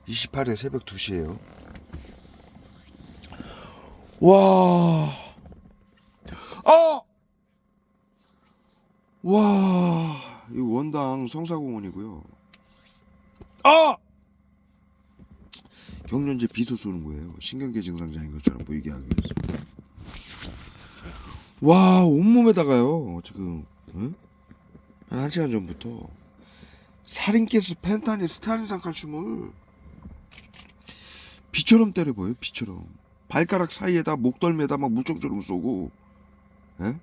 28일 새벽 2시에요. 와, 아! 와, 이 원당 성사공원이고요. 아! 경련제 비소 쏘는 거예요. 신경계 증상자인 것처럼 보이게 하기 위해서. 와, 온몸에다가요. 지금 응? 한 1시간 전부터 살인가스, 펜타닐, 스타린산 칼슘을 비처럼 때려봐요. 비처럼. 발가락 사이에다 목덜미에다 막 물총처럼 쏘고, 예?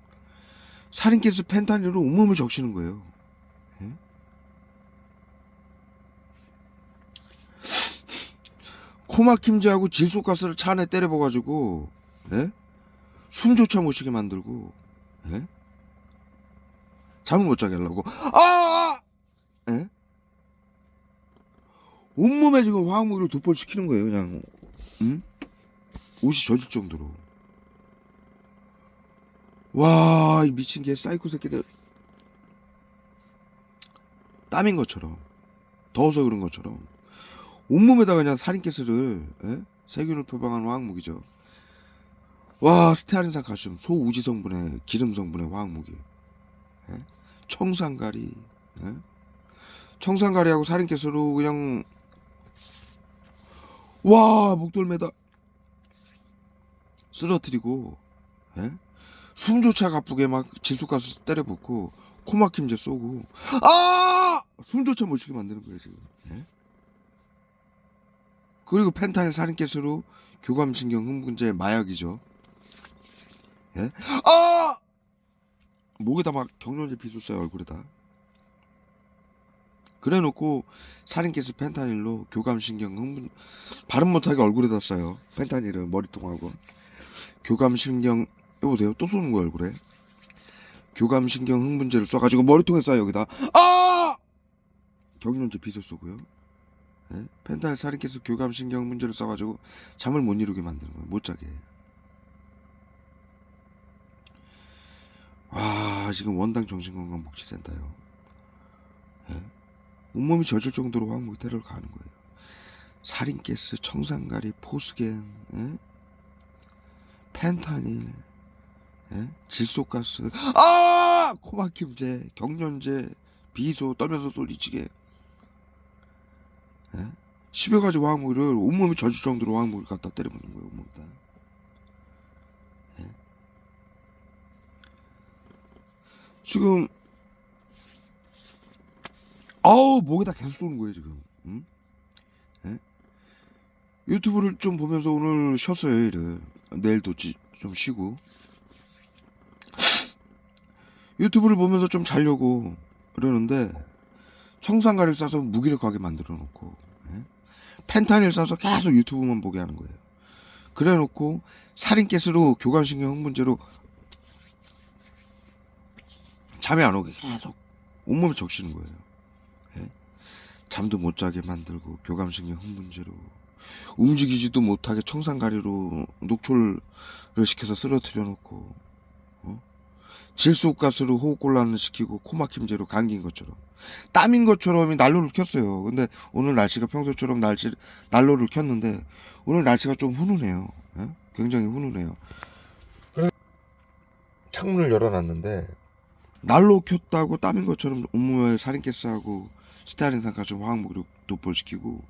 살인가스, 펜타닐로 온몸을 적시는 거예요. 예? 코막힘제하고 질소가스를 차 안에 때려봐가지고, 예? 숨조차 못 쉬게 만들고, 예? 잠을 못 자게 하려고, 예? 온몸에 지금 화학무기를 도포시키는 거예요. 그냥, 응? 옷이 젖을 정도로. 와, 이 미친 개 사이코 새끼들. 땀인 것처럼, 더워서 그런 것처럼. 온몸에다가 그냥 살인가스를, 예? 세균을 표방하는 화학무기죠. 와, 스테아린산 칼슘, 소우지 성분의 기름 성분의 화학무기. 예? 청산가리, 예? 청산가리하고 살인가스로 그냥 와 목돌매다 쓰러뜨리고, 예? 숨조차 가쁘게 막 질소가스 때려붓고 코막힘제 쏘고 숨조차 못 쉬게 만드는 거예요 지금. 예? 그리고 펜타닐 살인가스로 교감신경 흥분제 마약이죠. 예? 목에다 막 경련제 비술 쏴요 얼굴에다. 그래놓고 살인가스 펜타닐로 교감신경 흥분 발음 못하게 얼굴에다 쏴요. 펜타닐을 머리통하고 교감신경 여보세요 또 쏘는 거야 얼굴에. 교감신경 흥분제를 쏴가지고 머리통에 쏴요 여기다. 경련제 비술 쏘고요. 예? 펜타닐 살인가스 교감신경 흥분제를 쏴가지고 잠을 못 이루게 만드는 거예요. 못 자게. 와 지금 원당 정신건강복지센터요. 예? 온몸이 젖을 정도로 화학무기 테러를 가하는 거예요. 살인가스, 청산가리, 포스겐, 예? 펜타닐, 예? 질소가스, 코막힘제, 경련제, 비소, 떨면서 소리치게, 예? 10여 가지 화학무기를 온몸이 젖을 정도로 화학무기를 갖다 때려부는 거예요, 온몸에다. 예? 지금, 목에다 계속 쏘는 거예요, 지금. 응? 예? 유튜브를 좀 보면서 오늘 쉬었어요, 일을. 내일도 좀 쉬고. 유튜브를 보면서 좀 자려고 그러는데, 청산가리를 싸서 무기력하게 만들어 놓고, 예? 펜타닐 싸서 계속 유튜브만 보게 하는 거예요. 그래 놓고 살인가스로 교감신경 흥분제로 잠이 안 오게 계속 온몸에 적시는 거예요. 예? 잠도 못 자게 만들고 교감신경 흥분제로 움직이지도 못하게 청산가리로 녹초를 시켜서 쓰러뜨려 놓고, 어? 질소가스로 호흡곤란을 시키고 코막힘제로 감기인 것처럼 땀인 것처럼 난로를 켰어요. 근데 오늘 날씨가 평소처럼 난로를 켰는데 오늘 날씨가 좀 훈훈해요. 예? 굉장히 훈훈해요. 그래서 창문을 열어놨는데 난로 켰다고 땀인 것처럼 온몸에 살인가스하고 스타린산 가스 화학무기로 도포시키고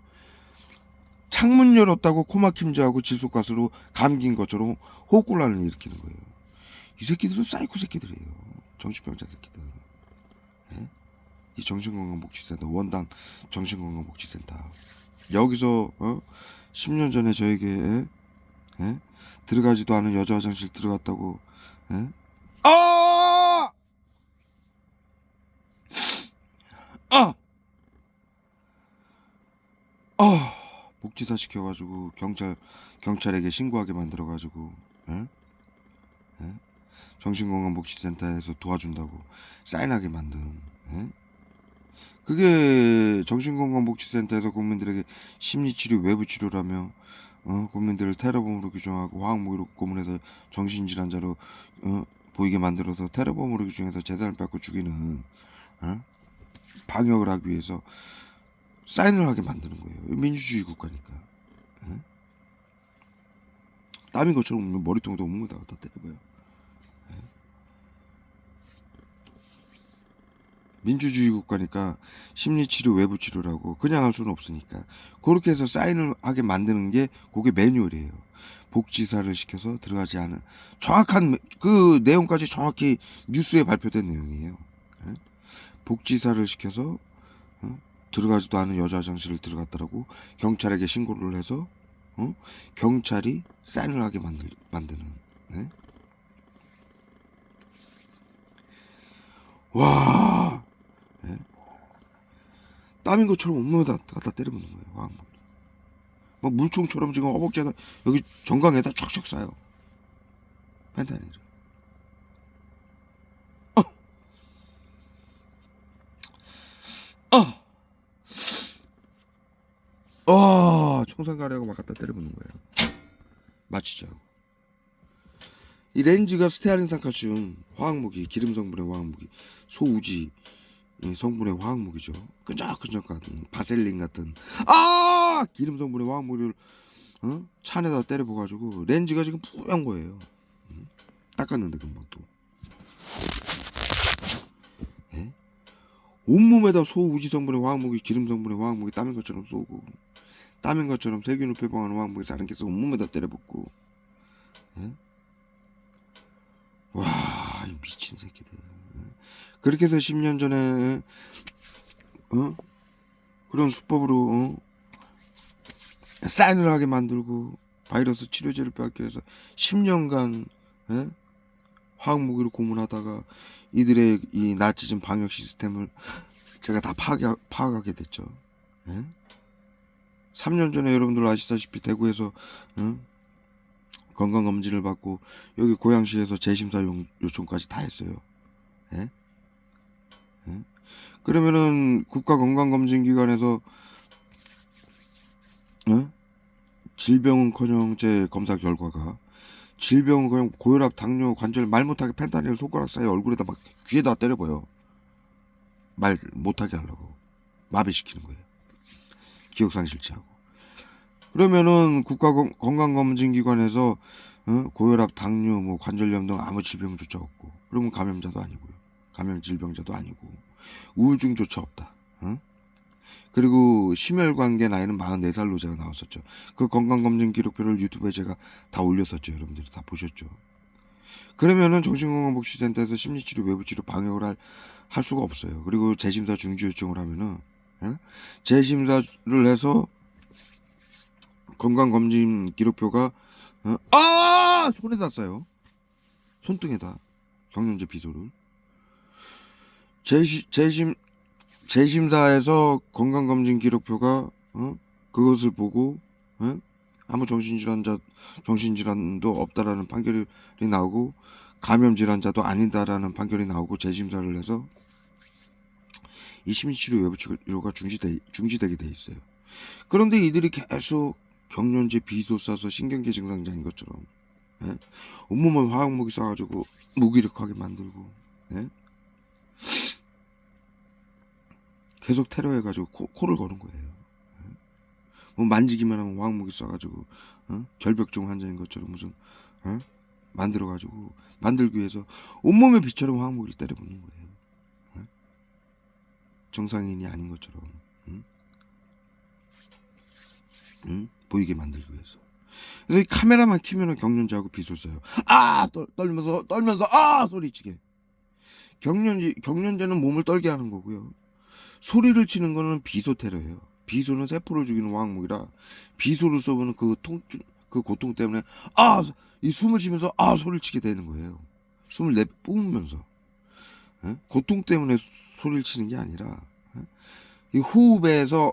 창문 열었다고 코막힘제하고 질소가스로 감기인 것처럼 호흡곤란을 일으키는 거예요. 이 새끼들은 사이코 새끼들이에요. 정신병자 새끼들. 예? 이 정신건강복지센터 원당 정신건강복지센터 여기서 10년 전에 저에게 예? 들어가지도 않은 여자 화장실 들어갔다고 예? 아! 아! 아! 복지사 시켜가지고 경찰에게 신고하게 만들어가지고 예? 예? 정신건강복지센터에서 도와준다고 사인하게 만든 예? 그게 정신건강복지센터에서 국민들에게 심리치료 외부치료라며 국민들을 테러범으로 규정하고 화학무기로 고문해서 정신질환자로 보이게 만들어서 테러범으로 규정해서 재산을 뺏고 죽이는 방역을 하기 위해서 사인을 하게 만드는 거예요. 민주주의 국가니까. 예? 땀인 것처럼 머리통에다 온몸에다가 다 때려봐요. 예? 민주주의 국가니까 심리치료, 외부치료라고 그냥 할 수는 없으니까 그렇게 해서 사인을 하게 만드는 게 그게 매뉴얼이에요. 복지사를 시켜서 들어가지 않은 정확한 그 내용까지 정확히 뉴스에 발표된 내용이에요. 예? 복지사를 시켜서 들어가지도 않은 여자 화장실을 들어갔다라고 경찰에게 신고를 해서 경찰이 사인을 하게 만드는. 네? 와, 네? 땀인 것처럼 온몸에다 갖다 때려보는 거예요. 막 물총처럼 지금 허벅지에다 여기 정강에다 촥촥 쏴요. 펜타닐을. 청산 가려고 막 갖다 때려보는 거예요. 마치죠. 이 렌즈가 스테아린산칼슘 화학무기, 기름 성분의 화학무기, 소우지 성분의 화학무기죠. 끈적끈적 같은 바셀린 같은 기름 성분의 화학무기를 차 안에다 때려봐가지고 렌즈가 지금 뿌연 거예요. 닦았는데 금방 또. 예? 온몸에다 소우지 성분의 화학무기, 기름 성분의 화학무기 땀인 것처럼 쏘고 땀인 것처럼 세균을 표방하는 화학무기 다른 게서 온몸에다 때려붓고. 예? 와, 이 미친 새끼들. 그렇게 해서 10년 전에 그런 수법으로 사인을 하게 만들고 바이러스 치료제를 빼앗기 위해서 10년간 화학무기로 고문하다가 이들의 이 나치즘 방역 시스템을 제가 다 파악하게 됐죠. 3년 전에 여러분들 아시다시피 대구에서 건강검진을 받고 여기 고양시에서 재심사 요청까지 다 했어요. 예? 예? 그러면은 국가건강검진기관에서 질병은커녕 제 검사 결과가 질병은 그냥 고혈압, 당뇨, 관절 말 못하게 펜타닐 손가락 사이 얼굴에다 막 귀에다 때려봐요. 말 못하게 하려고 마비시키는 거예요. 기억상실치하고. 그러면은 국가건강검진기관에서 고혈압, 당뇨, 뭐 관절염 등 아무 질병조차 없고, 그러면 감염자도 아니고요, 감염 질병자도 아니고, 우울증조차 없다. 그리고 심혈관계 나이는 44살로 제가 나왔었죠. 그 건강검진 기록표를 유튜브에 제가 다 올렸었죠. 여러분들이 다 보셨죠. 그러면은 정신건강복지센터에서 심리치료, 외부치료 방역을 할 수가 없어요. 그리고 재심사 중지 요청을 하면은 재심사를 해서 건강검진 기록표가 손에 닿았어요. 손등에다 경련제 비소를 재심사에서 건강검진 기록표가 그것을 보고 아무 정신질환도 없다라는 판결이 나오고 감염질환자도 아니다라는 판결이 나오고 재심사를 해서 이 심리치료 외부치료가 중지되게 돼 있어요. 그런데 이들이 계속 경련제 비소 쏴서 신경계 증상자인 것처럼 온몸에 화학무기 쏴가지고 무기력하게 만들고 계속 테러해가지고 코를 거는 거예요. 뭐 만지기만 하면 화학무기 쏴가지고 결벽증 환자인 것처럼 무슨 만들어가지고 만들기 위해서 온몸에 비처럼 화학무기를 때려붓는 거예요. 정상인이 아닌 것처럼 보이게 만들기 위해서. 그래서 이 카메라만 키면은 경련자하고 비소서요. 떨면서 소리치게. 경련자는 몸을 떨게 하는 거고요. 소리를 치는 거는 비소 테러예요. 비소는 세포를 죽이는 화학무기라 비소를 쏘면 그 고통 때문에 이 숨을 쉬면서 소리를 치게 되는 거예요. 숨을 내뿜으면서 고통 때문에 소리를 치는 게 아니라 이 호흡에서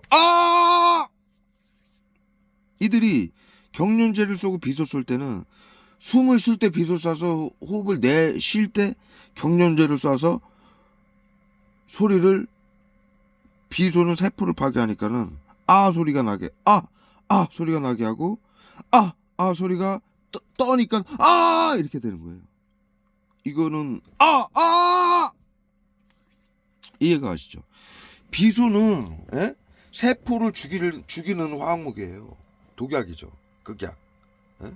이들이 경련제를 쏘고 비소 쏠 때는 숨을 쉴 때 비소 쏴서 호흡을 쉴 때 경련제를 쏴서 소리를 비소는 세포를 파괴하니까는 소리가 나게 소리가 나게 하고 소리가 떠니까 이렇게 되는 거예요. 이거는 이해가 가시죠? 비소는 세포를 죽이는 화학무기예요. 독약이죠. 극약. 예?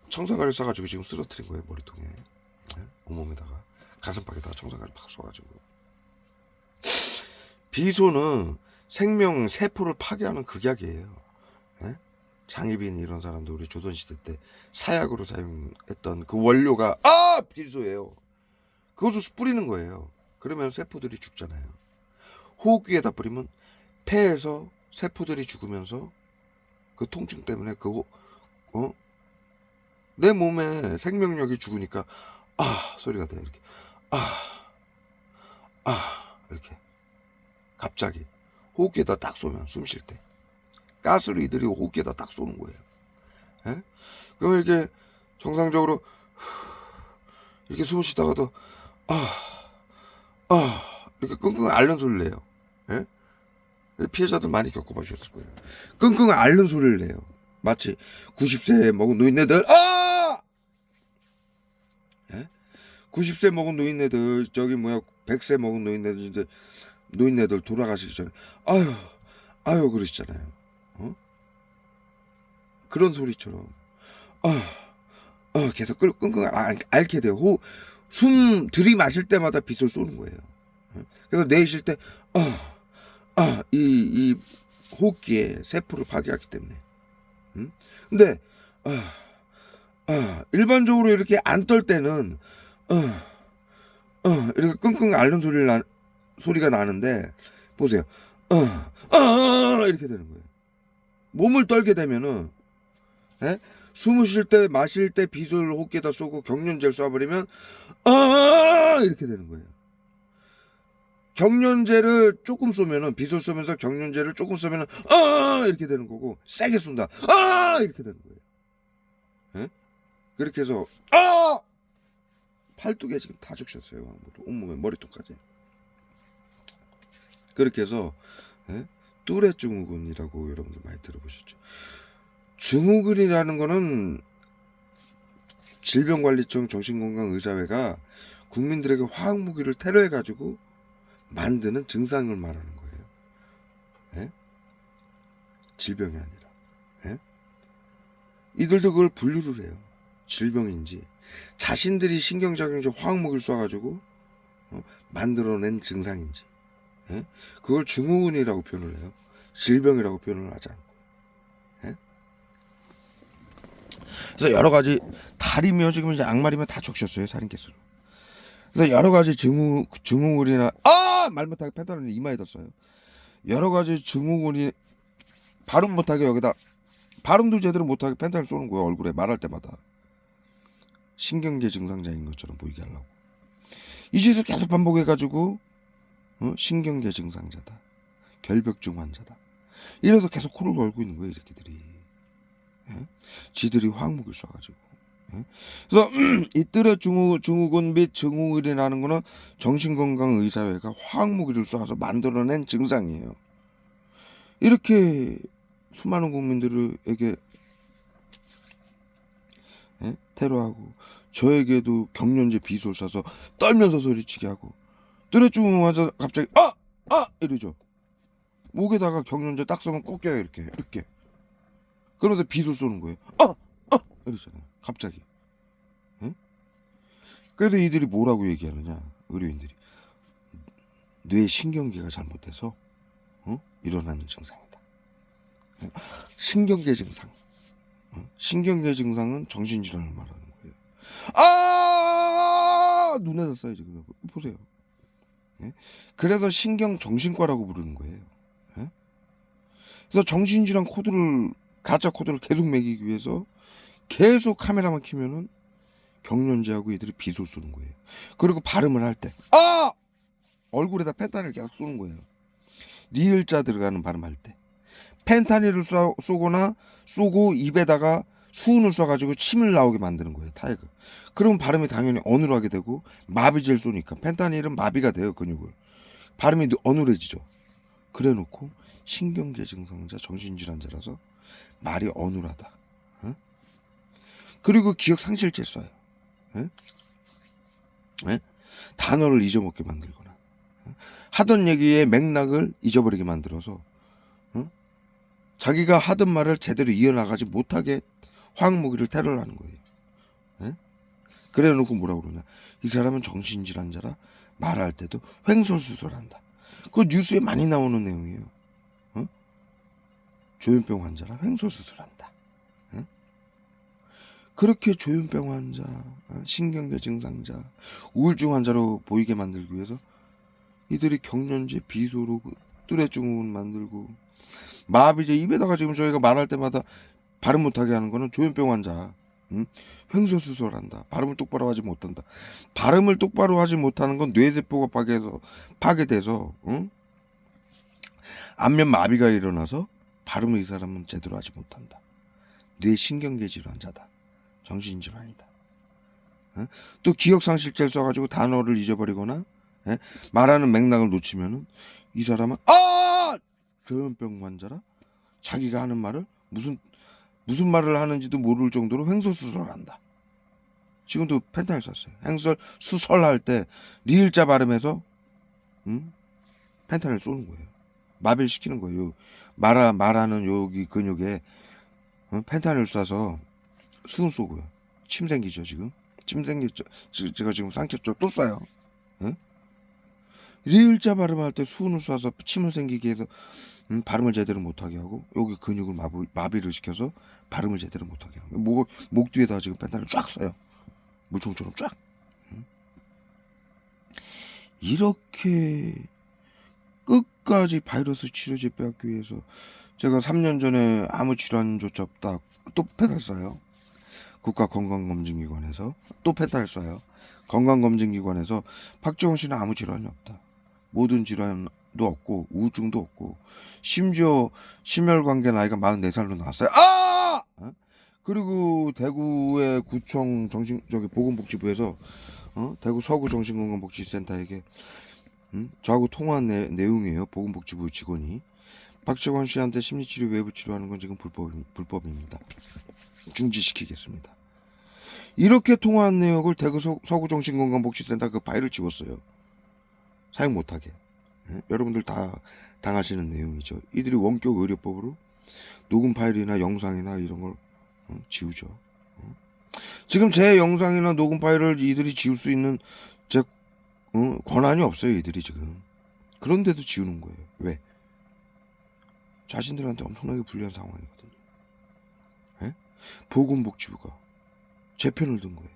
청산가리를 쏴가지고 지금 쓰러뜨린 거예요. 머리통에. 예? 온몸에다가 가슴팍에다가 청산가리를 팍 쏴가지고. 비소는 생명 세포를 파괴하는 극약이에요. 예? 장희빈 이런 사람도 우리 조선시대 때 사약으로 사용했던 그 원료가 비소예요. 그것을 뿌리는 거예요. 그러면 세포들이 죽잖아요. 호흡기에다 뿌리면 폐에서 세포들이 죽으면서 그 통증 때문에 내 몸에 생명력이 죽으니까 소리가 돼요. 이렇게 이렇게 갑자기 호흡기에다 딱 쏘면 숨 쉴 때 가스를 이들이 호흡기에다 딱 쏘는 거예요. 예? 그럼 이렇게 정상적으로 이렇게 숨을 쉬다가도 이렇게 끙끙 앓는 소리를 내요. 예? 피해자들 많이 겪어보셨을 거예요. 끙끙 앓는 소리를 내요. 마치 90세 먹은 노인네들 90세 먹은 노인네들 100세 먹은 노인네들 돌아가시기 전에 아유 그러시잖아요. 그런 소리처럼 계속 끙끙 앓게 돼요. 숨 들이마실 때마다 빗을 쏘는 거예요. 그래서 내쉴 때 이 호흡기에 세포를 파괴하기 때문에. 근데 일반적으로 이렇게 안 떨 때는 이렇게 끙끙 앓는 소리가 나는데 보세요. 이렇게 되는 거예요. 몸을 떨게 되면은 숨을 쉴 때 마실 때 빗을 호흡기에다 쏘고 경련제를 쏴버리면 이렇게 되는 거예요. 경련제를 조금 쏘면은 빗을 쏘면서 경련제를 조금 쏘면은 이렇게 되는 거고 세게 쏜다 이렇게 되는 거예요. 그렇게 해서 팔뚝에 지금 다 적셨어요. 온몸에 머리통까지. 그렇게 해서 뚜레 증후군이라고 여러분들 많이 들어보셨죠. 증후군이라는 거는 질병관리청 정신건강의사회가 국민들에게 화학무기를 테러해가지고 만드는 증상을 말하는 거예요. 질병이 아니라. 이들도 그걸 분류를 해요. 질병인지 자신들이 신경작용제 화학무기를 쏴가지고 만들어낸 증상인지 그걸 증후군이라고 표현을 해요. 질병이라고 표현을 하지 않고. 그래서 여러 가지 다리며 지금 이제 악마리며 다 적셨어요. 살인캐스로. 그래서 여러 가지 증후군이나 말 못하게 펜타를 이마에다 써요. 여러 가지 증후군이 발음 못하게 여기다 발음도 제대로 못하게 펜타를 쏘는 거예요. 얼굴에 말할 때마다 신경계 증상자인 것처럼 보이게 하려고 이 짓을 계속 반복해가지고 신경계 증상자다, 결벽증 환자다 이래서 계속 코를 걸고 있는 거예요. 이 새끼들이. 지들이 화학무기를 쏴가지고. 그래서 이 뚜레 증후군 및 증후군이라는 거는 정신건강의사회가 화학무기를 쏴서 만들어낸 증상이에요. 이렇게 수많은 국민들에게 테러하고 저에게도 경련제 비소를 쏴서 떨면서 소리치게 하고 뚜레 증후군 환자 갑자기 이러죠. 목에다가 경련제 딱 쏘면 꺾여요. 이렇게 그런데 비소 쏘는 거예요. 이러잖아요. 갑자기. 그래도 이들이 뭐라고 얘기하느냐, 의료인들이. 뇌 신경계가 잘못돼서 일어나는 증상이다. 신경계 증상. 신경계 증상은 정신질환을 말하는 거예요. 눈에다 써요 지금. 보세요. 그래서 신경정신과라고 부르는 거예요. 그래서 정신질환 가짜 코드를 계속 매기기 위해서 계속 카메라만 켜면은 경련제하고 이들이 비소 쏘는 거예요. 그리고 발음을 할 때 얼굴에다 펜타닐을 계속 쏘는 거예요. 리을자 들어가는 발음할 때 펜타닐을 쏘고 입에다가 수은을 쏴가지고 침을 나오게 만드는 거예요. 타액을. 그러면 발음이 당연히 어눌하게 되고 마비제를 쏘니까 펜타닐은 마비가 돼요. 근육을. 발음이 어눌해지죠. 그래놓고 신경계 증상자 정신질환자라서 말이 어눌하다. 그리고 기억 상실제 써요. 단어를 잊어먹게 만들거나 하던 얘기의 맥락을 잊어버리게 만들어서 자기가 하던 말을 제대로 이어나가지 못하게 화학무기를 테러를 하는 거예요. 예? 그래 놓고 뭐라 그러냐. 이 사람은 정신질환자라 말할 때도 횡설수설한다. 그거 뉴스에 많이 나오는 내용이에요. 조현병 환자라 횡설수설한다. 그렇게 조현병 환자, 신경계 증상자, 우울증 환자로 보이게 만들기 위해서 이들이 경련제, 비소로 뚜레증후군 만들고 마비제 입에다가 지금 저희가 말할 때마다 발음 못하게 하는 거는 조현병 환자. 횡설수설한다. 발음을 똑바로 하지 못한다. 발음을 똑바로 하지 못하는 건 뇌세포가 파괴돼서 안면 마비가 일어나서 발음을 이 사람은 제대로 하지 못한다. 뇌신경계 질환자다. 정신질환이다. 또 기억상실제를 써가지고 단어를 잊어버리거나 말하는 맥락을 놓치면은 이 사람은 조현병 환자라 자기가 하는 말을 무슨 말을 하는지도 모를 정도로 횡설수설한다. 지금도 펜타닐 썼어요. 횡설수설할 때 리을자 발음해서 펜타닐 쏘는 거예요. 마비를 시키는 거예요. 말하는 여기 근육에 펜타닐 쏴서 수은 쏘고요. 침 생기죠 지금. 침 생겼죠. 제가 지금 삼켰죠. 또 쏴요. 리을자 발음할 때 수은을 쏴서 침을 생기게 해서 발음을 제대로 못하게 하고 여기 근육을 마비를 시켜서 발음을 제대로 못하게 하고 목 뒤에다 지금 펜타닐 쫙 쏴요. 물총처럼 쫙. 이렇게 끝까지 바이러스 치료제 빼앗기 위해서 제가 3년 전에 아무 질환조차 없다 또 펜타닐 쏴요. 국가건강검진기관에서 또 펜타닐 쏴요. 건강검진기관에서 박정훈 씨는 아무 질환이 없다. 모든 질환도 없고 우울증도 없고 심지어 심혈관계 나이가 44살로 나왔어요. 그리고 대구의 구청 보건복지부에서 대구 서구 정신건강복지센터에게 저하고 통화한 내용이에요. 보건복지부 직원이 박정원 씨한테 심리치료 외부 치료하는 건 지금 불법입니다. 중지시키겠습니다. 이렇게 통화한 내역을 대구 서구 정신건강복지센터 그 파일을 지웠어요. 사용 못하게. 여러분들 다 당하시는 내용이죠. 이들이 원격 의료법으로 녹음 파일이나 영상이나 이런 걸 지우죠. 지금 제 영상이나 녹음 파일을 이들이 지울 수 있는 제 권한이 없어요. 이들이 지금. 그런데도 지우는 거예요. 왜? 자신들한테 엄청나게 불리한 상황이거든요. 보건복지부가 제 편을 든 거예요.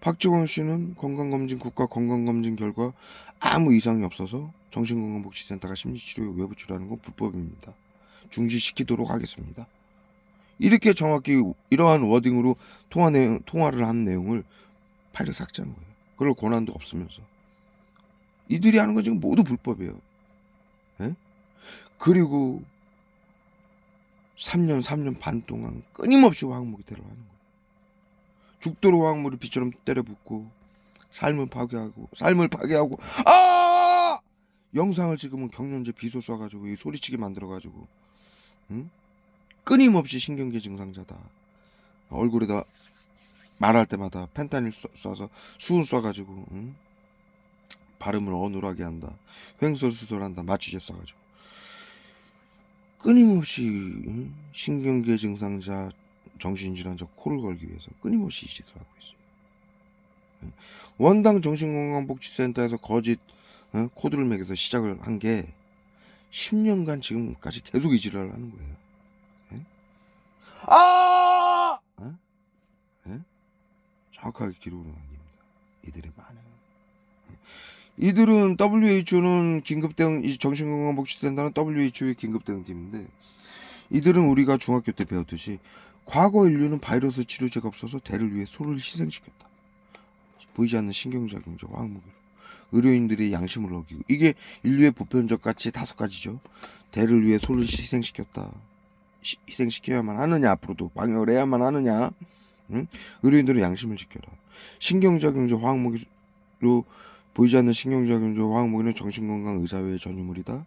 박정원 씨는 국가 건강검진 결과 아무 이상이 없어서 정신건강복지센터가 심리치료 외부치료하는 건 불법입니다. 중지시키도록 하겠습니다. 이렇게 정확히 이러한 워딩으로 통화를 한 내용을 파일을 삭제한 거예요. 그럴 권한도 없으면서. 이들이 하는 건 지금 모두 불법이에요. 그리고 3년 반 동안 끊임없이 화학무기 테러를 하는 거예요. 죽도록 화학물을 비처럼 때려붓고 삶을 파괴하고 영상을 찍으면 경련제 비소 쏴가지고 소리치게 만들어가지고 끊임없이 신경계 증상자다. 얼굴에다 말할 때마다 펜타닐 쏴서 수은 쏴가지고 발음을 어눌하게 한다. 횡설수설한다. 마취제 쏴가지고 끊임없이 신경계 증상자 정신질환자 코를 걸기 위해서 끊임없이 이 짓을 하고 있어요. 원당 정신건강복지센터에서 거짓 코드를 매겨서 시작을 한 게 10년간 지금까지 계속 이 지랄을 하는 거예요. 정확하게 기록으로 남깁니다. 이들의 반응. 이들은 WHO는 긴급대응, 이 정신건강복지센터는 WHO의 긴급대응팀인데 이들은 우리가 중학교 때 배웠듯이 과거 인류는 바이러스 치료제가 없어서 대를 위해 소를 희생시켰다. 보이지 않는 신경작용제 화학무기로 의료인들의 양심을 어기고 이게 인류의 보편적 가치 5가지죠. 대를 위해 소를 희생시켰다. 희생시켜야만 하느냐 앞으로도 방역을 해야만 하느냐. 의료인들은 양심을 지켜라. 신경작용제 화학무기로 보이지 않는 신경작용제 화학무기는 정신건강의사회의 전유물이다.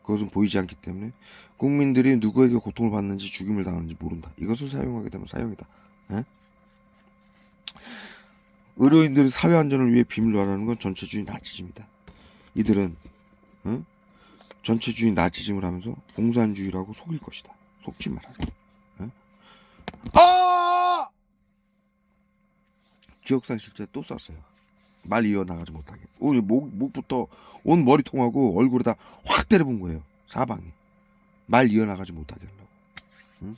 그것은 보이지 않기 때문에 국민들이 누구에게 고통을 받는지 죽임을 당하는지 모른다. 이것을 사용하게 되면 사형이다. 의료인들이 사회 안전을 위해 비밀로 하라는 건 전체주의 나치즘이다. 이들은 전체주의 나치즘을 하면서 공산주의라고 속일 것이다. 속지 마라. 아! 기억상 실제 또 쐈어요. 말 이어나가지 못하게. 오늘 목부터 온 머리통하고 얼굴에다 확 때려본 거예요. 사방에. 말 이어나가지 못하게 하려고. 응?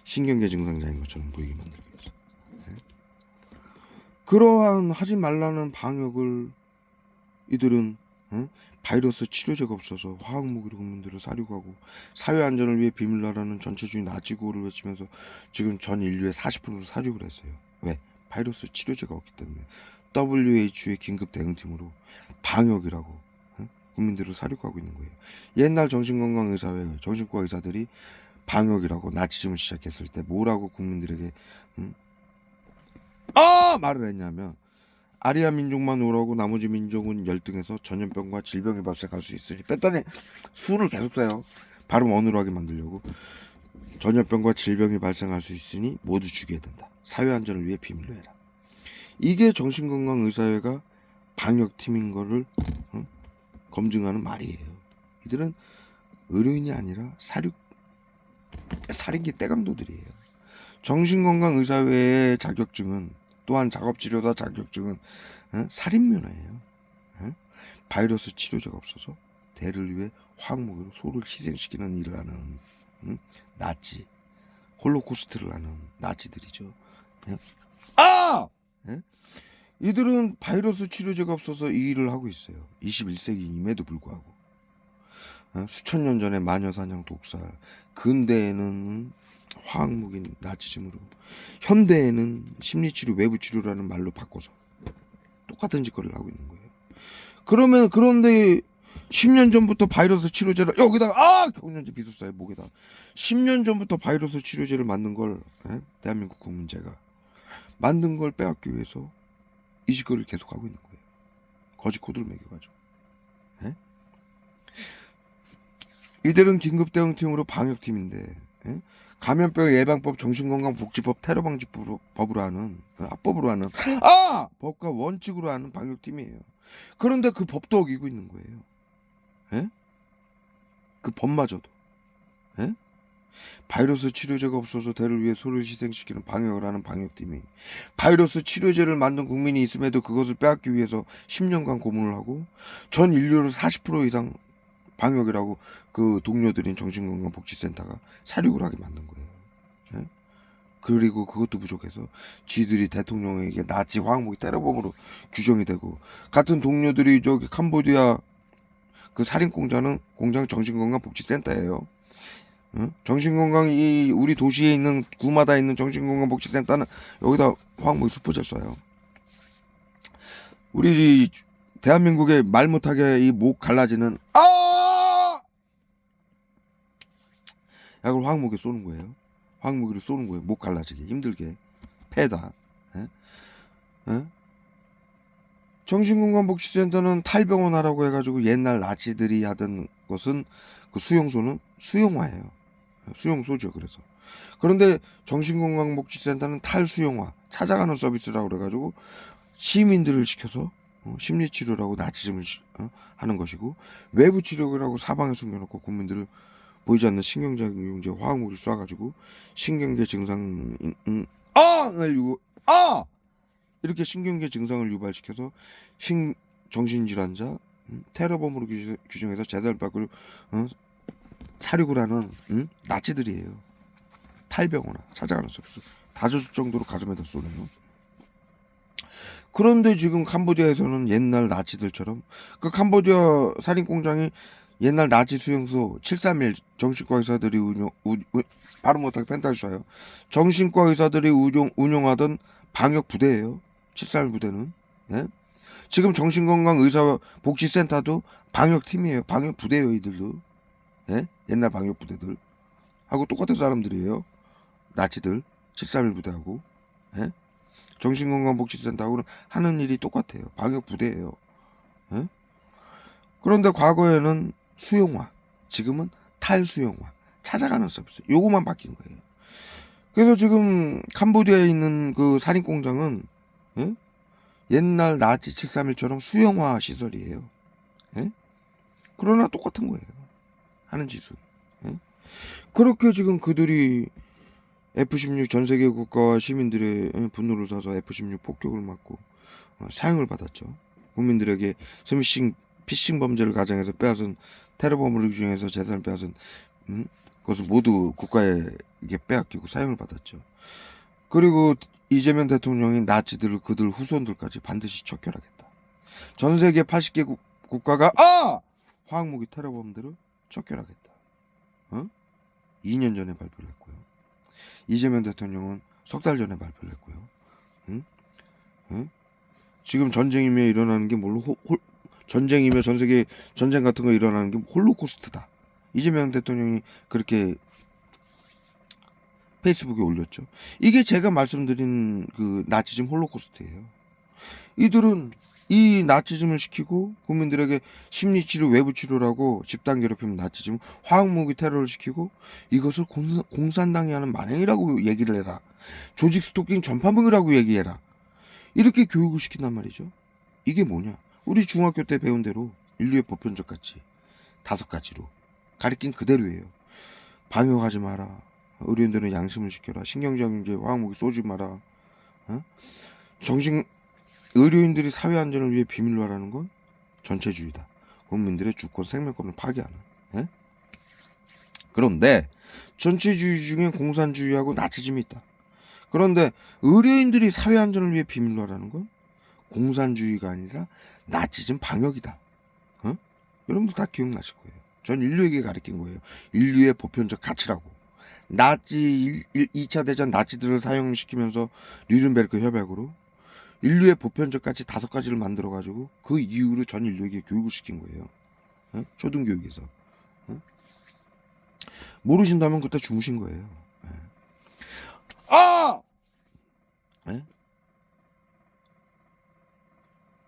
신경계 증상자인 것처럼 보이게 만들기 위해서. 네? 그러한 하지 말라는 방역을 이들은 바이러스 치료제가 없어서 화학무기로 국민들을 사륙하고 사회 안전을 위해 비밀나라는 전체주의 나치 구호를 외치면서 지금 전 인류의 40%를 사륙을 했어요. 왜? 바이러스 치료제가 없기 때문에. WHO의 긴급 대응팀으로 방역이라고 국민들을 사륙하고 있는 거예요. 옛날 정신건강의사회, 정신과 의사들이 방역이라고 나치즘을 시작했을 때 뭐라고 국민들에게 말을 했냐면, 아리아 민족만 오라고 나머지 민족은 열등해서 전염병과 질병이 발생할 수 있으니 뺐더니 수를 계속 써요. 발음 어눌하게 만들려고. 전염병과 질병이 발생할 수 있으니 모두 죽여야 된다. 사회안전을 위해 비밀로 해라. 이게 정신건강의사회가 방역팀인 거를 검증하는 말이에요. 이들은 의료인이 아니라 살인기 떼강도들이에요. 정신건강의사회의 자격증은 또한 작업치료사 자격증은 살인면허예요. 바이러스 치료제가 없어서 대를 위해 화학무기로 소를 희생시키는 일을 하는 나치, 홀로코스트를 하는 나치들이죠. 이들은 바이러스 치료제가 없어서 이 일을 하고 있어요. 21세기임에도 불구하고. 수천 년 전에 마녀사냥 독살, 근대에는 화학무기 나치즘으로, 현대에는 심리치료 외부치료라는 말로 바꿔서 똑같은 짓거리를 하고 있는 거예요. 그런데 10년 전부터 바이러스 치료제를 여기다가 경련제 비수사의 목에다 10년 전부터 바이러스 치료제를 만든 걸 대한민국 국민제가 만든 걸 빼앗기 위해서 이 짓거리를 계속 하고 있는 거예요. 거짓 코드를 매겨가지고. 이들은 긴급대응팀으로 방역팀인데 감염병 예방법, 정신건강복지법, 테러방지법으로 하는 합법으로 하는 법과 원칙으로 하는 방역팀이에요. 그런데 그 법도 어기고 있는 거예요. 그 법마저도. 바이러스 치료제가 없어서 대를 위해 소를 희생시키는 방역을 하는 방역팀이 바이러스 치료제를 만든 국민이 있음에도 그것을 빼앗기 위해서 10년간 고문을 하고 전 인류를 40% 이상 방역이라고 그 동료들인 정신건강복지센터가 사륙을 하게 만든 거예요. 그리고 그것도 부족해서 쥐들이 대통령에게 나치 화학무기 테러범으로 규정이 되고, 같은 동료들이 저기 캄보디아 그 살인공장 정신건강복지센터예요. 정신건강 우리 도시에 있는 구마다 있는 정신건강복지센터는 여기다 화학무기 수포제를 쏴요. 우리 대한민국의 말 못하게 이 목 갈라지는 약을 화학무기로 쏘는 거예요. 화학무기로 쏘는 거예요. 목 갈라지게 힘들게 패다. 정신건강복지센터는 탈병원 하라고 해가지고 옛날 나치들이 하던 것은 그 수용소는 수용화예요. 수용소죠. 그래서 그런데 정신건강복지센터는 탈수용화 찾아가는 서비스라고 그래가지고 시민들을 시켜서 심리치료라고 나치즘을 하는 것이고, 외부치료라고 사방에 숨겨놓고 국민들을 보이지 않는 신경작용제 화학물을 쏴가지고 신경계 증상을 이렇게 신경계 증상을 유발시켜서 정신질환자 테러범으로 규정해서 재단을 받고 사륙을 하는 나치들이에요. 탈병원아 찾아가는 서비스 다 줄 정도로 가슴에다 쏘네요. 그런데 지금 캄보디아에서는 옛날 나치들처럼 그 캄보디아 살인공장이 옛날 나치 수용소 731 정신과 의사들이 발음 못하게 펜타를 쏴요. 정신과 의사들이 운용하던 방역 부대예요. 731 부대는. 지금 정신건강의사복지센터도 방역팀이에요. 방역 부대예요. 이들도. 옛날 방역 부대들 하고 똑같은 사람들이에요. 나치들 731 부대하고. 정신건강복지센터하고는 하는 일이 똑같아요. 방역 부대예요. 그런데 과거에는 수용화, 지금은 탈수용화, 찾아가는 서비스, 요거만 바뀐 거예요. 그래서 지금 캄보디아에 있는 그 살인공장은 옛날 나치 731처럼 수용화 시설이에요. 예? 그러나 똑같은 거예요. 하는 짓은. 예? 그렇게 지금 그들이 F-16 전 세계 국가와 시민들의 분노를 사서 F-16 폭격을 맞고 사형을 받았죠. 국민들에게 피싱 범죄를 가장해서 빼앗은 테러범을 중에서 재산을 빼앗은 그것을 모두 국가에게 빼앗기고 사형을 받았죠. 그리고 이재명 대통령이 나치들을 그들 후손들까지 반드시 척결하겠다. 전 세계 80개 국가가 화학무기 테러범들을 척결하겠다. 2년 전에 발표를 했고요. 이재명 대통령은 석 달 전에 발표를 했고요. 지금 전쟁이며 일어나는 게 뭘로 전쟁이며 전 세계 전쟁 같은 거 일어나는 게 홀로코스트다. 이재명 대통령이 그렇게 페이스북에 올렸죠. 이게 제가 말씀드린 그 나치즘 홀로코스트예요. 이들은 이 나치즘을 시키고 국민들에게 심리치료, 외부치료라고 집단 괴롭힘 나치즘, 화학무기 테러를 시키고 이것을 공산당이 하는 만행이라고 얘기를 해라. 조직 스토킹 전파무기라고 얘기해라. 이렇게 교육을 시킨단 말이죠. 이게 뭐냐? 우리 중학교 때 배운 대로 인류의 보편적 가치 5가지로 가리킨 그대로예요. 방역하지 마라. 의료인들은 양심을 지켜라. 신경정제 화학무기 쏘지 마라. 의료인들이 사회 안전을 위해 비밀로 하라는 건 전체주의다. 국민들의 주권 생명권을 파괴하는. 그런데 전체주의 중에 공산주의하고 나치즘이 있다. 그런데 의료인들이 사회 안전을 위해 비밀로 하라는 건 공산주의가 아니라 나치즘 방역이다. 여러분들 다 기억나실 거예요. 전 인류에게 가르친 거예요. 인류의 보편적 가치라고. 나치 2차 대전 나치들을 사용시키면서 뉘른베르크 협약으로 인류의 보편적 가치 5가지를 만들어가지고 그 이후로 전 인류에게 교육을 시킨 거예요. 초등교육에서. 모르신다면 그때 주무신 거예요.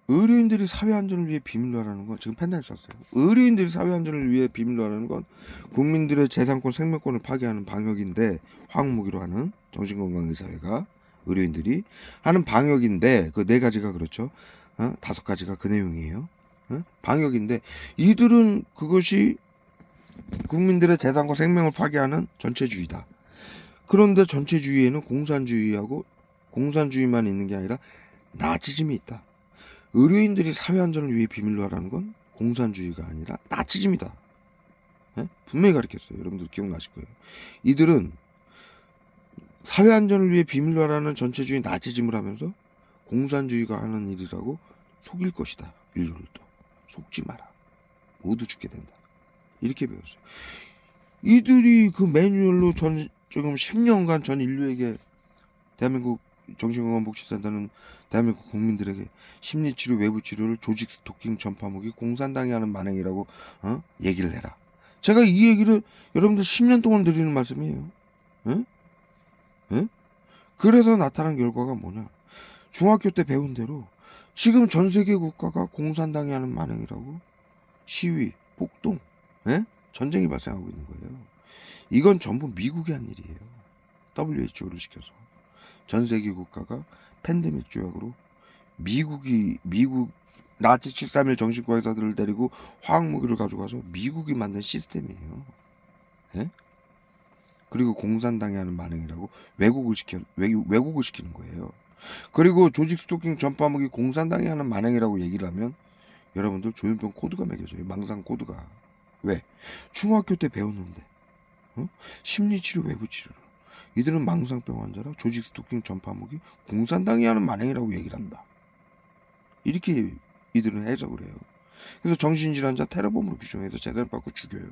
의료인들이 사회 안전을 위해 비밀로 하라는 건 지금 펜다를 썼어요. 의료인들이 사회 안전을 위해 비밀로 하라는 건 국민들의 재산권 생명권을 파괴하는 방역인데 화학무기로 하는 정신건강의사회가 의료인들이 하는 방역인데 그 4가지가 그렇죠. 5가지가 그 내용이에요. 방역인데 이들은 그것이 국민들의 재산과 생명을 파괴하는 전체주의다. 그런데 전체주의에는 공산주의만 있는 게 아니라 나치즘이 있다. 의료인들이 사회 안전을 위해 비밀로 하라는 건 공산주의가 아니라 나치즘이다. 분명히 가르쳤어요. 여러분들 기억나실 거예요. 이들은 사회 안전을 위해 비밀로 하라는 전체주의 나치즘을 하면서 공산주의가 하는 일이라고 속일 것이다. 인류를 또 속지 마라. 모두 죽게 된다. 이렇게 배웠어요. 이들이 그 매뉴얼로 지금 10년간 전 인류에게 대한민국 정신건강복지센터는 대한민국 국민들에게 심리치료, 외부치료를 조직 스토킹 전파무기 공산당이 하는 만행이라고 얘기를 해라. 제가 이 얘기를 여러분들 10년 동안 드리는 말씀이에요. 그래서 나타난 결과가 뭐냐? 중학교 때 배운 대로 지금 전 세계 국가가 공산당이 하는 만행이라고 시위, 폭동, 전쟁이 발생하고 있는 거예요. 이건 전부 미국이 한 일이에요. WHO를 시켜서. 전 세계 국가가 팬데믹 조약으로 미국 나치 731 정신과 의사들을 데리고 화학무기를 가져가서 미국이 만든 시스템이에요. 그리고 공산당이 하는 만행이라고 왜곡을 시키는 거예요. 그리고 조직 스토킹 전파무기 공산당이 하는 만행이라고 얘기를 하면 여러분들 조현병 코드가 매겨져요. 망상 코드가. 왜? 중학교 때 배웠는데 심리치료, 외부치료를 이들은 망상병 환자라 조직 스토킹 전파무기 공산당이 하는 만행이라고 얘기를 한다. 이렇게 이들은 해석을 해요. 그래서 정신질환자 테러범으로 규정해서 재단을 받고 죽여요.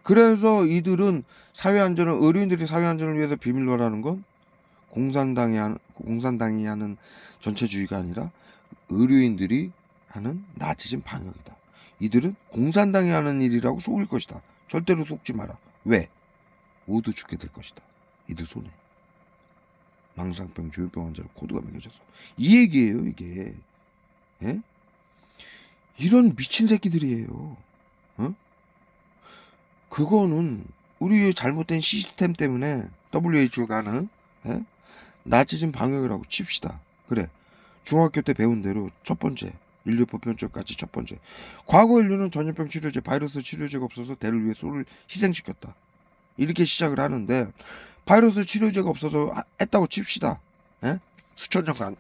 그래서 이들은 의료인들이 사회안전을 위해서 비밀로 하라는 건 공산당이 하는 전체주의가 아니라 의료인들이 하는 나치즘 방역이다. 이들은 공산당이 하는 일이라고 속일 것이다. 절대로 속지 마라. 왜? 모두 죽게 될 것이다. 이들 손에. 망상병, 조현병 환자로 코드가 매겨져서. 이 얘기예요, 이게. 이런 미친 새끼들이에요. 그거는 우리의 잘못된 시스템 때문에 WHO가 하는 나치즘 방역이라고 칩시다. 그래. 중학교 때 배운 대로 첫 번째. 인류 보편적까지 첫 번째. 과거 인류는 전염병 치료제, 바이러스 치료제가 없어서 대를 위해 소를 희생시켰다. 이렇게 시작을 하는데 바이러스 치료제가 없어서 했다고 칩시다. 예? 수천 년간.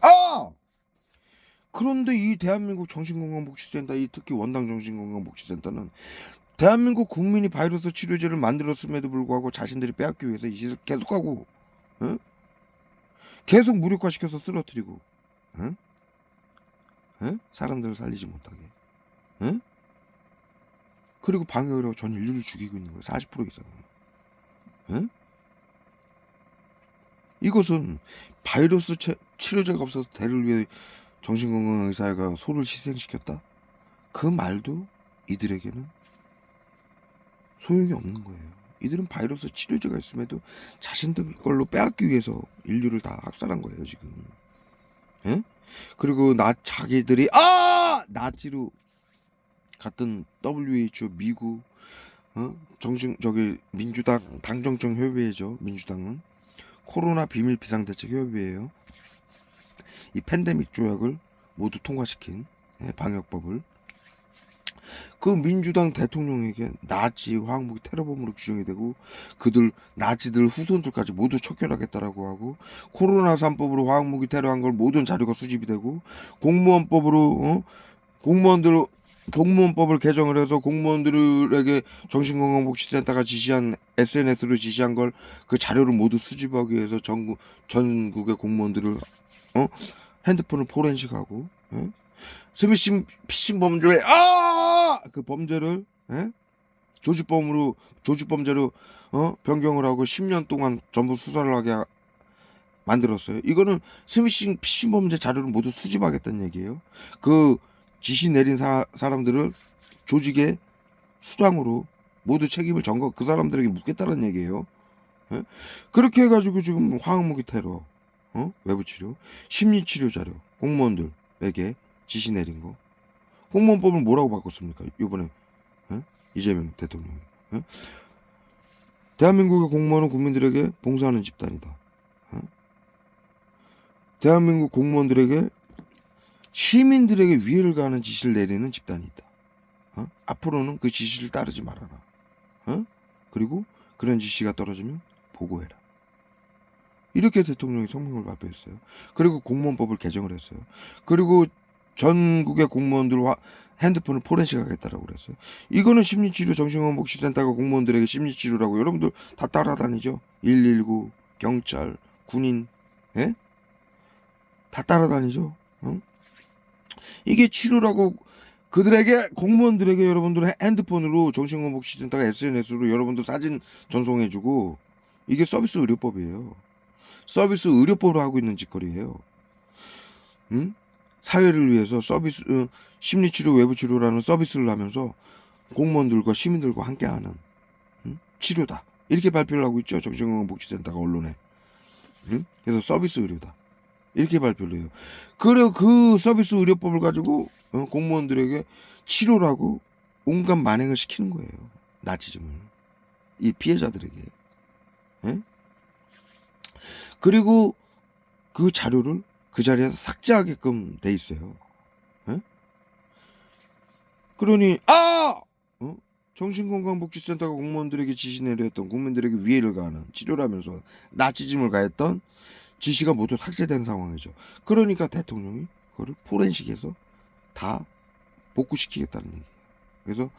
그런데 이 대한민국 정신건강복지센터, 이 특히 원당 정신건강복지센터는 대한민국 국민이 바이러스 치료제를 만들었음에도 불구하고 자신들이 빼앗기 위해서 이 짓을 계속하고, 예? 계속 무력화시켜서 쓰러뜨리고, 예? 예? 사람들을 살리지 못하게, 예? 그리고 방역을 하고 전 인류를 죽이고 있는 거예요. 40% 이상은. 예? 이것은 바이러스 치료제가 없어서 대를 위해 정신건강의사가 소를 희생시켰다? 그 말도 이들에게는 소용이 없는 거예요. 이들은 바이러스 치료제가 있음에도 자신들 걸로 빼앗기 위해서 인류를 다 학살한 거예요, 지금. 예? 그리고 자기들이 나치로 갔던 WHO, 미국, 민주당 당정청 협의회죠. 민주당은 코로나 비밀 비상대책 협의회예요. 이 팬데믹 조약을 모두 통과시킨 방역법을 그 민주당 대통령에게 나치 화학무기 테러범으로 규정이 되고 나치들 후손들까지 모두 척결하겠다라고 하고 코로나 3법으로 화학무기 테러한 걸 모든 자료가 수집이 되고 공무원법으로 공무원법을 개정을 해서 공무원들에게 정신건강복지센터가 지시한 SNS로 지시한 걸 그 자료를 모두 수집하기 위해서 전국의 공무원들을 핸드폰을 포렌식하고 스미싱 피싱 범죄에 그 범죄를 조직범죄로 변경을 하고 10년 동안 전부 수사를 하게 만들었어요. 이거는 스미싱 피싱 범죄 자료를 모두 수집하겠다는 얘기예요. 그 지시 내린 사람들을 조직의 수장으로 모두 책임을 그 사람들에게 묻겠다는 얘기예요. 그렇게 해가지고 지금 화학무기 테러, 외부치료, 심리치료 자료 공무원들에게 지시 내린 거. 공무원법을 뭐라고 바꿨습니까? 이번에 이재명 대통령이. 대한민국의 공무원은 국민들에게 봉사하는 집단이다. 대한민국 공무원들에게 시민들에게 위해를 가하는 지시를 내리는 집단이 있다. 앞으로는 그 지시를 따르지 말아라. 그리고 그런 지시가 떨어지면 보고해라. 이렇게 대통령이 성명을 발표했어요. 그리고 공무원법을 개정을 했어요. 그리고 전국의 공무원들 핸드폰을 포렌식하겠다라고 그랬어요. 이거는 심리치료 정신건강복지센터가 공무원들에게 심리치료라고 여러분들 다 따라다니죠. 119, 경찰, 군인, 다 따라다니죠. 이게 치료라고 그들에게 공무원들에게 여러분들 핸드폰으로 정신건강복지센터가 SNS로 여러분들 사진 전송해주고 이게 서비스 의료법이에요. 서비스 의료법으로 하고 있는 짓거리예요. 사회를 위해서 서비스 심리치료 외부치료라는 서비스를 하면서 공무원들과 시민들과 함께하는 치료다. 이렇게 발표를 하고 있죠. 정신건강복지센터가 언론에. 그래서 서비스 의료다. 이렇게 발표를 해요. 그리고 그 서비스 의료법을 가지고 공무원들에게 치료라고 온갖 만행을 시키는 거예요. 나치즘을. 이 피해자들에게. 그리고 그 자료를 그 자리에서 삭제하게끔 돼 있어요. 그러니 정신건강복지센터가 공무원들에게 지시 내렸던 국민들에게 위해를 가하는 치료라면서 나치즘을 가했던 지시가 모두 삭제된 상황이죠. 그러니까 대통령이 그거를 포렌식해서 다 복구시키겠다는 얘기예요. 그래서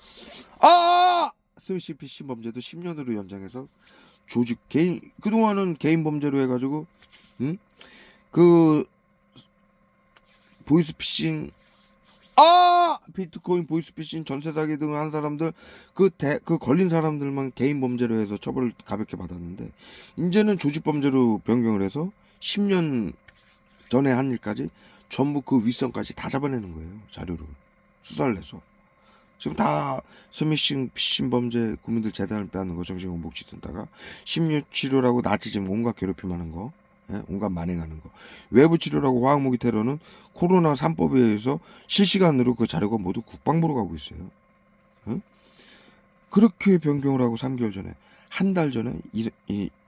스미싱 피싱 범죄도 10년으로 연장해서 그동안은 개인 범죄로 해가지고 그 보이스피싱 비트코인 보이스피싱 전세 사기 등을 한 사람들 그 걸린 사람들만 개인 범죄로 해서 처벌을 가볍게 받았는데 이제는 조직 범죄로 변경을 해서 10년 전에 한 일까지 전부 그 윗선까지 다 잡아내는 거예요. 자료를 수사를 해서 지금 다 스미싱 피싱 범죄 국민들 재산을 빼앗는 거 정신건강복지센터가 심리치료라고 나치즘 온갖 괴롭힘하는 거 온갖 만행하는 거 외부 치료라고 화학무기 테러는 코로나 3법에 의해서 실시간으로 그 자료가 모두 국방부로 가고 있어요. 그렇게 변경을 하고 3개월 전에 한 달 전에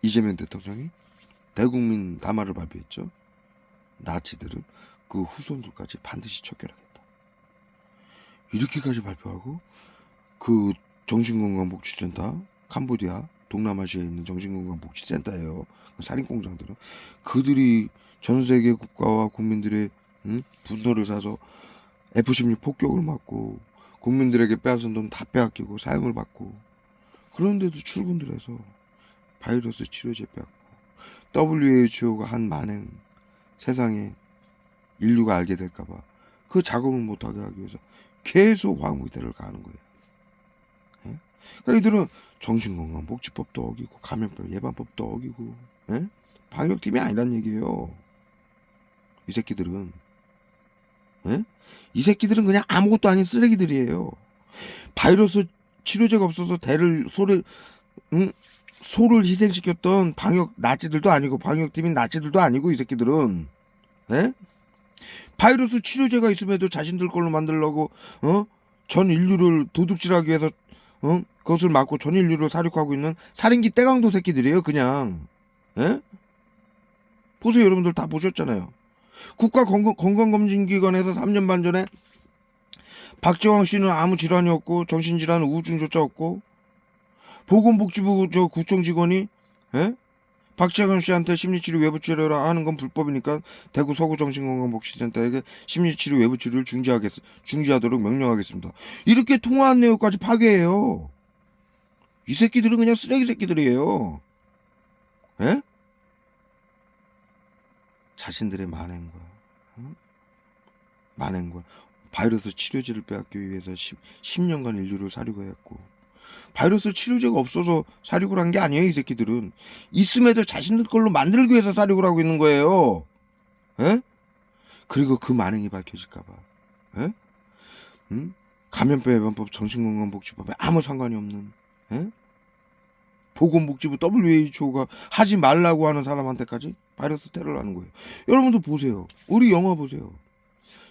이재명 대통령이 대국민 담화를 발표했죠. 나치들은 그 후손들까지 반드시 척결하겠다. 이렇게까지 발표하고 그 정신건강복지센터, 캄보디아 동남아시아에 있는 정신건강복지센터예요. 그 살인공장들은 그들이 전 세계 국가와 국민들의 분노를 사서 F-16 폭격을 맞고 국민들에게 빼앗은 돈 다 빼앗기고 사형을 받고 그런데도 출근들 해서 바이러스 치료제 빼앗고 WHO가 한 만행 세상에 인류가 알게 될까봐 그 작업을 못하게 하기 위해서 계속 화학무기대를 가는 거예요. 예? 그러니까 이들은 정신건강복지법도 어기고 감염병 예방법도 어기고 예? 방역팀이 아니란 얘기예요. 이 새끼들은 예? 이 새끼들은 그냥 아무것도 아닌 쓰레기들이에요. 바이러스 치료제가 없어서 소를 희생시켰던 방역 나치들도 아니고 방역팀인 나치들도 아니고 이 새끼들은 예? 바이러스 치료제가 있음에도 자신들 걸로 만들려고 전 인류를 도둑질하기 위해서 그것을 막고 전 인류를 살육하고 있는 살인기 떼강도 새끼들이에요. 그냥 예? 보세요. 여러분들 다 보셨잖아요. 국가건강검진기관에서 3년 반 전에 박재왕 씨는 아무 질환이 없고 정신질환 우울증조차 없고 보건복지부 저 구청 직원이 예? 박재왕 씨한테 심리치료 외부치료라 하는 건 불법이니까 대구 서구정신건강복지센터에게 심리치료 외부치료를 중지하도록 명령하겠습니다. 이렇게 통화한 내용까지 파괴해요. 이 새끼들은 그냥 쓰레기 새끼들이에요. 예? 자신들의 만행과 바이러스 치료제를 빼앗기 위해서 10년간 인류를 사려고 했고 바이러스 치료제가 없어서 사륙을 한 게 아니에요. 이 새끼들은 있음에도 자신들 걸로 만들기 위해서 사륙을 하고 있는 거예요. 에? 그리고 그 만행이 밝혀질까봐 감염병 예방법 정신건강복지법에 아무 상관이 없는 보건복지부 WHO가 하지 말라고 하는 사람한테까지 바이러스 테러를 하는 거예요. 여러분도 보세요. 우리 영화 보세요.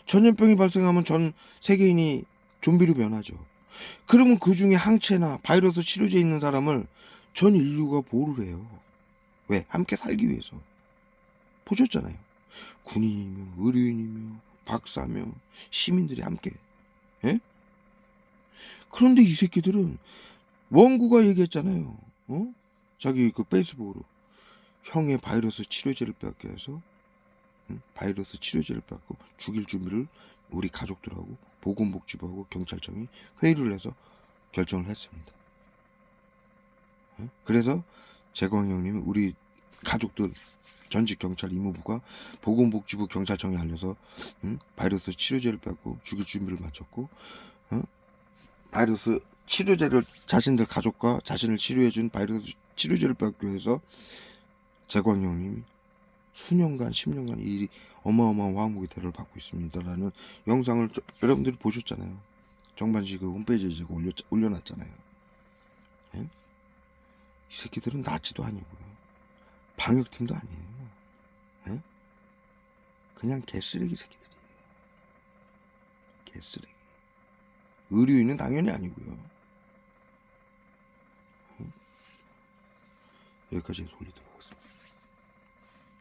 전염병이 발생하면 전 세계인이 좀비로 변하죠. 그러면 그 중에 항체나 바이러스 치료제 있는 사람을 전 인류가 보호를 해요. 왜? 함께 살기 위해서. 보셨잖아요. 군인이며 의료인이며 박사며 시민들이 함께. 예? 그런데 이 새끼들은 원구가 얘기했잖아요. 자기 그 페이스북으로 형의 바이러스 치료제를 빼앗게 해서 바이러스 치료제를 빼앗고 죽일 준비를 우리 가족들하고 보건복지부하고 경찰청이 회의를 해서 결정을 했습니다. 그래서 재광 형님이 우리 가족들 전직 경찰 이모부가 보건복지부 경찰청에 알려서 바이러스 치료제를 빼앗고 죽일 준비를 마쳤고 바이러스 치료제를 자신들 가족과 자신을 치료해준 바이러스 치료제를 빼앗기 위해서 재광 형님이 수년간 10년간 이 어마어마한 화학무기 테러를 받고 있습니다라는 영상을 여러분들이 보셨잖아요. 정반지 그 홈페이지에 제가 올려놨잖아요. 예? 이 새끼들은 나치도 아니고요. 방역팀도 아니에요. 예? 그냥 개쓰레기 새끼들이에요. 개쓰레기. 의료인은 당연히 아니고요. 여기까지 해서 올리도록